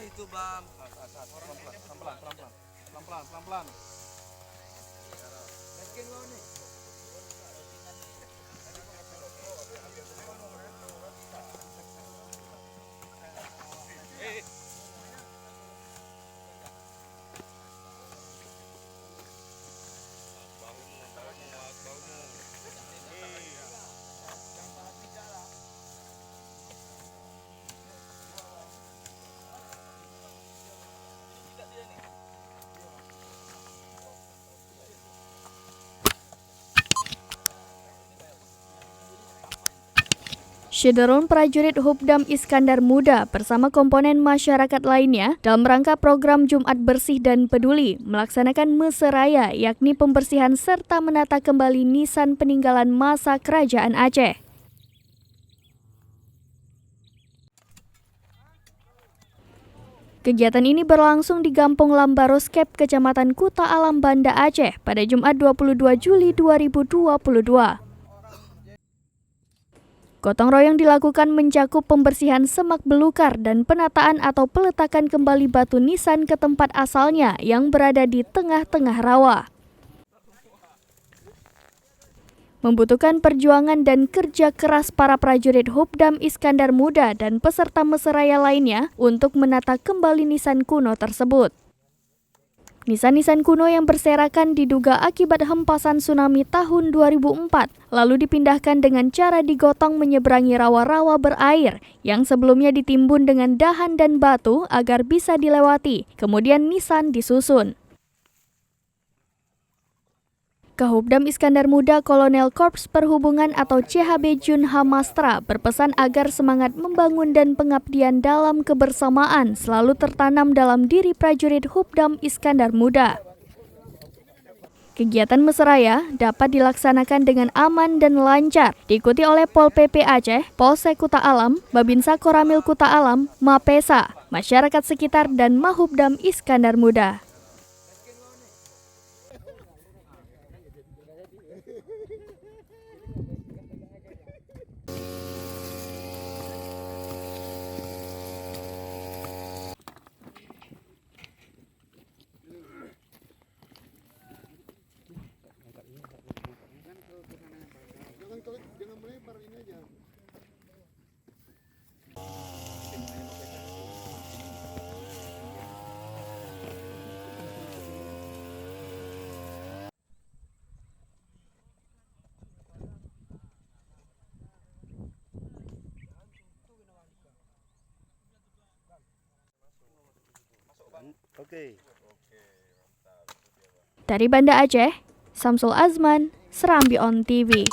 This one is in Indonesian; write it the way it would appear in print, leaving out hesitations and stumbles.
Itu bang. Pelan-pelan. Syederun prajurit Hubdam Iskandar Muda bersama komponen masyarakat lainnya dalam rangka program Jumat Bersih dan Peduli melaksanakan Meseraya, yakni pembersihan serta menata kembali nisan peninggalan masa Kerajaan Aceh. Kegiatan ini berlangsung di Kampung Lambaroskep, Kecamatan Kuta Alam, Banda Aceh pada Jumat 22 Juli 2022. Gotong royong dilakukan mencakup pembersihan semak belukar dan penataan atau peletakan kembali batu nisan ke tempat asalnya yang berada di tengah-tengah rawa. Membutuhkan perjuangan dan kerja keras para prajurit Hubdam Iskandar Muda dan peserta Meseraya lainnya untuk menata kembali nisan kuno tersebut. Nisan-nisan kuno yang berserakan diduga akibat hempasan tsunami tahun 2004, lalu dipindahkan dengan cara digotong menyeberangi rawa-rawa berair yang sebelumnya ditimbun dengan dahan dan batu agar bisa dilewati, kemudian nisan disusun. Kahubdam Iskandar Muda Kolonel Korps Perhubungan atau CHB Jun Hamastra berpesan agar semangat membangun dan pengabdian dalam kebersamaan selalu tertanam dalam diri prajurit Hubdam Iskandar Muda. Kegiatan Meseraya dapat dilaksanakan dengan aman dan lancar, diikuti oleh Pol PP Aceh, Polsek Kuta Alam, Babinsa Koramil Kuta Alam, Mapesa, masyarakat sekitar dan Mahubdam Iskandar Muda. Jangan melebar ini aja. Oke. Dari Banda Aceh, Samsul Azman, Serambi On TV.